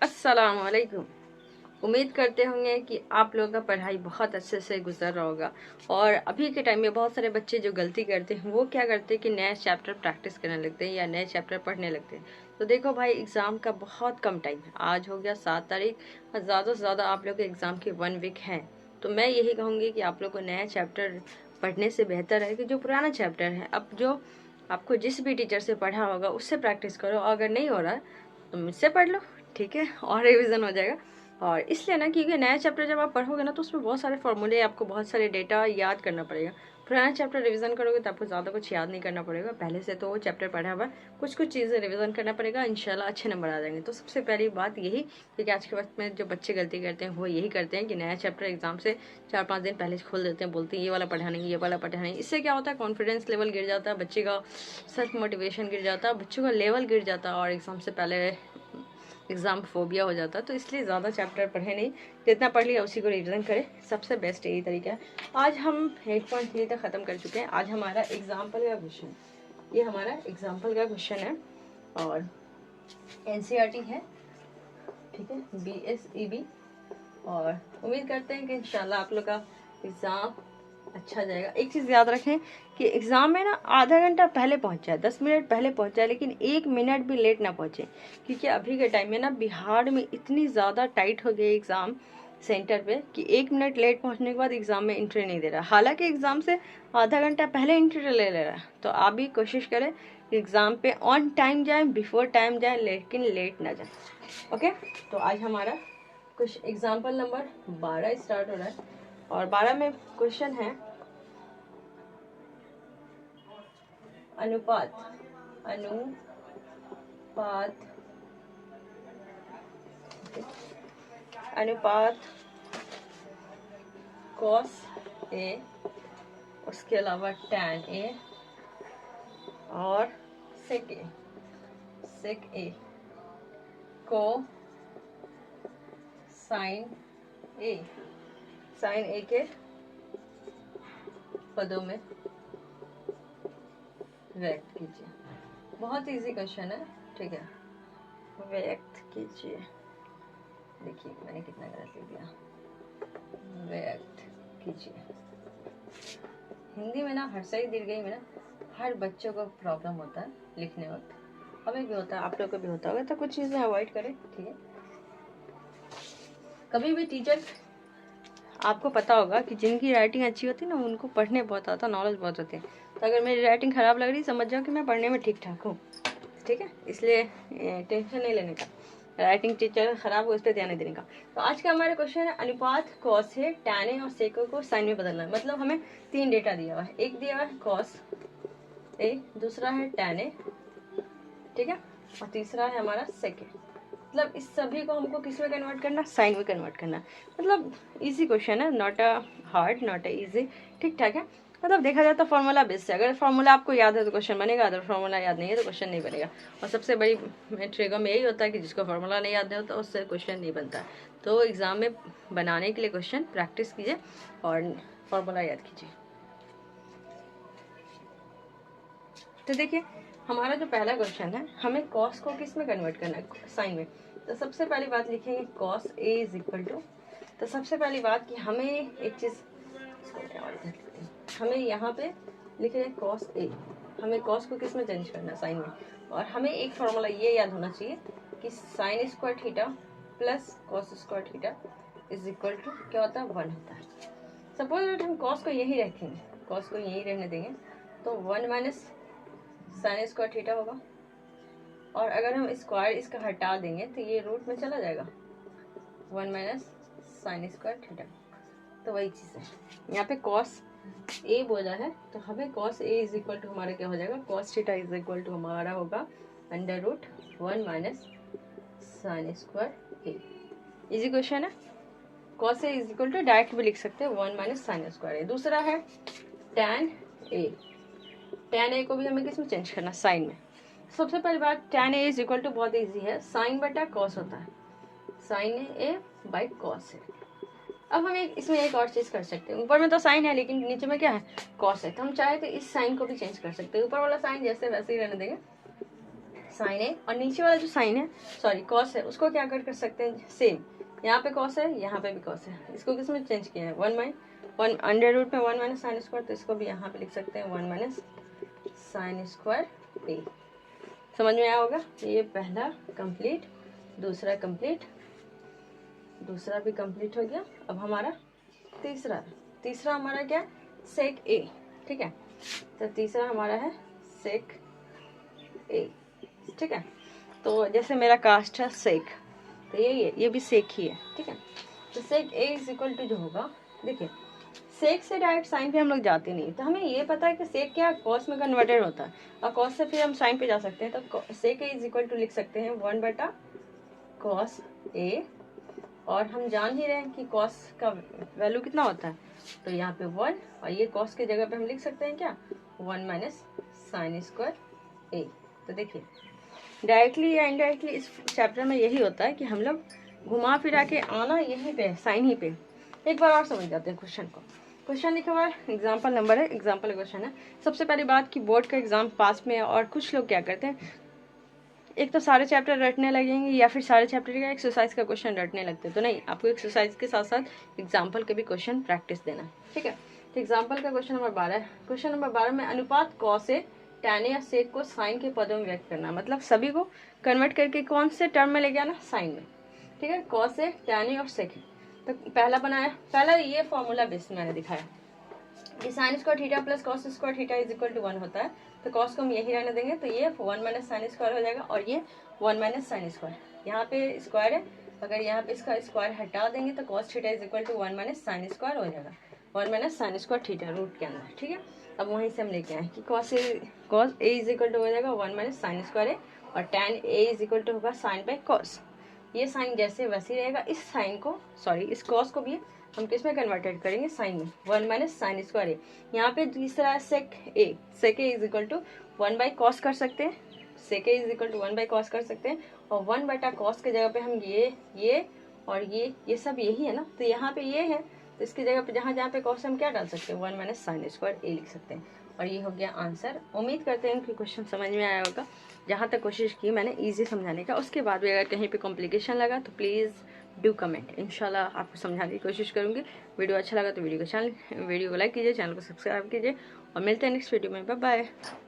अस्सलाम वालेकुम। उम्मीद करते होंगे कि आप लोगों का पढ़ाई बहुत अच्छे से गुजर रहा होगा। और अभी के टाइम में बहुत सारे बच्चे जो गलती करते हैं वो क्या करते हैं कि नए चैप्टर प्रैक्टिस करने लगते हैं या नए चैप्टर पढ़ने लगते हैं। तो देखो भाई, एग्ज़ाम का बहुत कम टाइम है। आज हो गया 7 तारीख और ज़्यादा से ज़्यादा आप लोग के एग्ज़ाम की 1 वीक है। तो मैं यही कहूँगी कि आप लोग को नया चैप्टर पढ़ने से बेहतर है कि जो पुराना चैप्टर है, अब जो आपको जिस भी टीचर से पढ़ा होगा उससे प्रैक्टिस करो। अगर नहीं हो रहा है तो मुझसे पढ़ लो, ठीक है, और रिवीजन हो जाएगा। और इसलिए ना, क्योंकि नया चैप्टर जब आप पढ़ोगे ना तो उसमें बहुत सारे फॉर्मूले, आपको बहुत सारे डेटा याद करना पड़ेगा। पुराना चैप्टर रिवीजन करोगे तो आपको ज़्यादा कुछ याद नहीं करना पड़ेगा, पहले से तो वो चैप्टर पढ़ा हुआ, कुछ कुछ चीज़ें रिवीजन करना पड़ेगा, इंशाल्लाह अच्छे नंबर आ जाएंगे। तो सबसे पहली बात यही, क्योंकि आज के वक्त में जो बच्चे गलती करते हैं वो यही करते हैं कि नया चैप्टर एग्जाम से 4-5 दिन पहले खोल देते हैं, बोलते हैं ये वाला पढ़ा नहीं, ये वाला पढ़ा नहीं। इससे क्या होता है, कॉन्फिडेंस लेवल गिर जाता है, बच्चे का सेल्फ मोटिवेशन गिर जाता है, बच्चों का लेवल गिर जाता है और एग्जाम से पहले एग्ज़ाम फोबिया हो जाता है। तो इसलिए ज़्यादा चैप्टर पढ़े नहीं, जितना पढ़ लिया उसी को रिवीजन करें, सबसे बेस्ट यही तरीका है। आज हम 8.3 तक ख़त्म कर चुके हैं। आज हमारा एग्जाम्पल का क्वेश्चन, ये हमारा एग्जाम्पल का क्वेश्चन है और NCERT है, ठीक है, BSEB। और उम्मीद करते हैं कि इंशाल्लाह आप लोग का एग्ज़ाम अच्छा जाएगा। एक चीज़ याद रखें कि एग्ज़ाम में ना आधा घंटा पहले पहुंच जाए, 10 मिनट पहले पहुंच जाए, लेकिन 1 मिनट भी लेट ना पहुंचे। क्योंकि अभी के टाइम में ना बिहार में इतनी ज़्यादा टाइट हो गई एग्ज़ाम सेंटर पे कि 1 मिनट लेट पहुंचने के बाद एग्ज़ाम में एंट्री नहीं दे रहा। हालांकि एग्ज़ाम से आधा घंटा पहले एंट्री ले रहा है। तो आप भी कोशिश करें एग्ज़ाम पे ऑन टाइम जाए, बिफोर टाइम जाए, लेकिन लेट ना जाए। ओके, तो आज हमारा कुछ एग्जाम्पल नंबर 12 स्टार्ट हो रहा है और 12 में क्वेश्चन है अनुपात। अनुपात cos A, उसके अलावा tan A और sec A को sin A के पदों में व्यक्त कीजिए। बहुत इजी क्वेश्चन है, ठीक है, व्यक्त कीजिए। देखिए मैंने कितना गलत लिख दिया, व्यक्त कीजिए। हिंदी में ना हर्षई दीर्घई में ना हर बच्चों को प्रॉब्लम होता है लिखने वक्त, हमें भी होता है, आप लोग को भी होता होगा। तो कुछ चीज़ें अवॉइड करें, ठीक है। कभी भी टीचर, आपको पता होगा कि जिनकी राइटिंग अच्छी होती है ना उनको पढ़ने बहुत आता, नॉलेज बहुत होती है। तो अगर मेरी राइटिंग ख़राब लग रही, समझ जाओ कि मैं पढ़ने में ठीक ठाक हूँ, ठीक है। इसलिए टेंशन नहीं लेने का, राइटिंग टीचर खराब हो उस पर ध्यान नहीं देने का। तो आज का हमारा क्वेश्चन है अनुपात कॉस है, टैन ए और सेको को साइन में बदलना है। मतलब हमें 3 डेटा दिया हुआ है, एक दिया हुआ है कॉस ए, दूसरा है टैन ए, ठीक है, और तीसरा है हमारा सेक ए। मतलब इस सभी को हमको किस में कन्वर्ट करना, साइन में कन्वर्ट करना। मतलब इजी क्वेश्चन है, not a hard, not a easy, ठीक ठाक है। मतलब देखा जाए तो फॉर्मूला बेस है, अगर फॉर्मूला आपको याद है तो क्वेश्चन बनेगा, अगर फॉर्मूला याद नहीं है तो क्वेश्चन नहीं बनेगा। और सबसे बड़ी ट्रिगर में यही होता है कि जिसको फॉर्मूला नहीं याद होता उससे क्वेश्चन नहीं बनता। तो एग्जाम में बनाने के लिए क्वेश्चन प्रैक्टिस कीजिए और फॉर्मूला याद कीजिए। तो देखिए हमारा जो पहला क्वेश्चन है, हमें कॉस को किस में कन्वर्ट करना है, साइन में। तो सबसे पहली बात लिखेंगे cos A is equal to, तो सबसे पहली बात कि हमें एक चीज़, हमें यहाँ पे लिखेंगे कॉस ए, हमें कॉस को किस में चेंज करना है, साइन में। और हमें एक फॉर्मूला ये याद होना चाहिए कि sine square theta plus cos square theta is equal to क्या होता है, 1 होता है। सपोज हम कॉस को यही रखेंगे, कॉस को यही रहने देंगे तो 1 माइनस साइन स्क्वायर थीटा होगा। और अगर हम स्क्वायर इसका हटा देंगे तो ये रूट में चला जाएगा, 1 माइनस साइन स्क्वायर थीटा। तो वही चीज़ है, यहाँ पे कॉस ए बोला है तो हमें cos A is equal to हमारा क्या हो जाएगा, cos theta is equal to हमारा होगा under root 1 minus sine square A. Easy question है। Cos A is equal to direct भी लिख सकते हैं 1 माइनस साइन स्क्वायर ए। दूसरा है टैन ए, टैन ए को भी हमें किस में चेंज करना, साइन में। सबसे पहली बात tan A is equal to बहुत इजी है, साइन बटा कॉस होता है, साइन ए बाई कॉस है। अब हम इसमें एक और चीज़ कर सकते हैं, ऊपर में तो साइन है लेकिन नीचे में क्या है, कॉस है। तो हम चाहे तो इस साइन को भी चेंज कर सकते हैं, ऊपर वाला साइन जैसे वैसे ही रहने देंगे, साइन ए, और नीचे वाला जो साइन है सॉरी कॉस है उसको क्या कर सकते हैं सेम, यहाँ पे कॉस है यहाँ पे भी कॉस है, इसको किस में चेंज किया है 1 अंडर रूट में 1 माइनस साइन स्क्वायर, तो इसको भी यहाँ पे लिख सकते हैं 1 माइनस साइन स्क्वायर ए। समझ में आया होगा। ये पहला कंप्लीट, दूसरा कंप्लीट, दूसरा भी कंप्लीट हो गया। अब हमारा तीसरा हमारा क्या है सेक ए, ठीक है। तो तीसरा हमारा है सेक ए, ठीक है। तो जैसे मेरा कास्ट है सेक, तो ये भी सेक ही है, ठीक है। तो सेक ए इज इक्वल टू जो होगा, देखिए सेक से डायरेक्ट साइन पे हम लोग जाते नहीं, तो हमें ये पता है कि सेक क्या कॉस में कन्वर्टेड होता है, और कॉस से फिर हम साइन पे जा सकते हैं। तो सेक ए इज इक्वल टू लिख सकते हैं 1 कॉस ए, और हम जान ही रहे हैं कि कॉस का वैल्यू कितना होता है, तो यहाँ पे 1, और ये कॉस के जगह पे हम लिख सकते हैं क्या 1 माइनस साइन स्क्वायर ए। तो देखिए डायरेक्टली या इनडायरेक्टली इस चैप्टर में यही होता है कि हम लोग घुमा फिरा के आना यहीं पे साइन ही पे। एक बार और समझ जाते हैं क्वेश्चन को। क्वेश्चन लिखा हुआ है, एग्जाम्पल नंबर है, एग्जाम्पल क्वेश्चन है। सबसे पहली बात कि बोर्ड का एग्जाम पास में है, और कुछ लोग क्या करते हैं एक तो सारे चैप्टर रटने लगेंगे या फिर सारे चैप्टर का एक्सरसाइज का क्वेश्चन रटने लगते हैं। तो नहीं, आपको एक्सरसाइज के साथ साथ एग्जाम्पल के भी क्वेश्चन प्रैक्टिस देना है, ठीक है। तो एग्जाम्पल का क्वेश्चन नंबर 12 है। क्वेश्चन नंबर 12 में अनुपात कॉस से टैन या सेक को साइन के पदों में व्यक्त करना, मतलब सभी को कन्वर्ट करके कौन से टर्म में लेके आना साइन में, ठीक है। कॉस से टैन और सेक, तो पहला बनाया, पहला ये फॉर्मूला बेस मैंने दिखाया कि sine square theta plus cos square theta is equal to 1 होता है। तो कॉस को हम यही रहने देंगे, तो ये 1 माइनस साइन स्क्वायर हो जाएगा, और ये 1 माइनस साइन स्क्वायर, यहाँ पे स्क्वायर है, अगर यहाँ पे इसका स्क्वायर हटा देंगे तो cos theta is equal to 1 minus sine square हो जाएगा, 1 minus sine square theta root के अंदर, ठीक है। अब वहीं से हम लेके आए कि cos A is equal to हो जाएगा 1 माइनस साइन स्क्वायर है, और tan A is equal to होगा साइन बाई कॉस। ये साइन जैसे वैसे ही रहेगा, इस साइन को सॉरी इस कॉस को भी हम किस में कन्वर्टेड करेंगे साइन में, 1 माइनस साइन स्क्वायर ए। यहाँ पे तीसरा sec A is equal to 1 by cos कर सकते हैं, sec A is equal to 1 by cos कर सकते हैं, और 1 बटा कॉस के जगह पे हम ये और ये सब यही है ना, तो यहाँ पे ये है, तो इसकी जगह पे जहाँ पे कॉस हम क्या डाल सकते हैं 1 माइनस साइन स्क्वायर ए लिख सकते हैं, और ये हो गया आंसर। उम्मीद करते हैं कि क्वेश्चन समझ में आया होगा। जहाँ तक कोशिश की मैंने इजी समझाने का, उसके बाद भी अगर कहीं पे कॉम्प्लिकेशन लगा तो प्लीज़ डू कमेंट, इंशाल्लाह आपको समझाने की कोशिश करूँगी। वीडियो अच्छा लगा तो वीडियो को लाइक कीजिए, चैनल को सब्सक्राइब कीजिए, और मिलते हैं नेक्स्ट वीडियो में। Bye bye.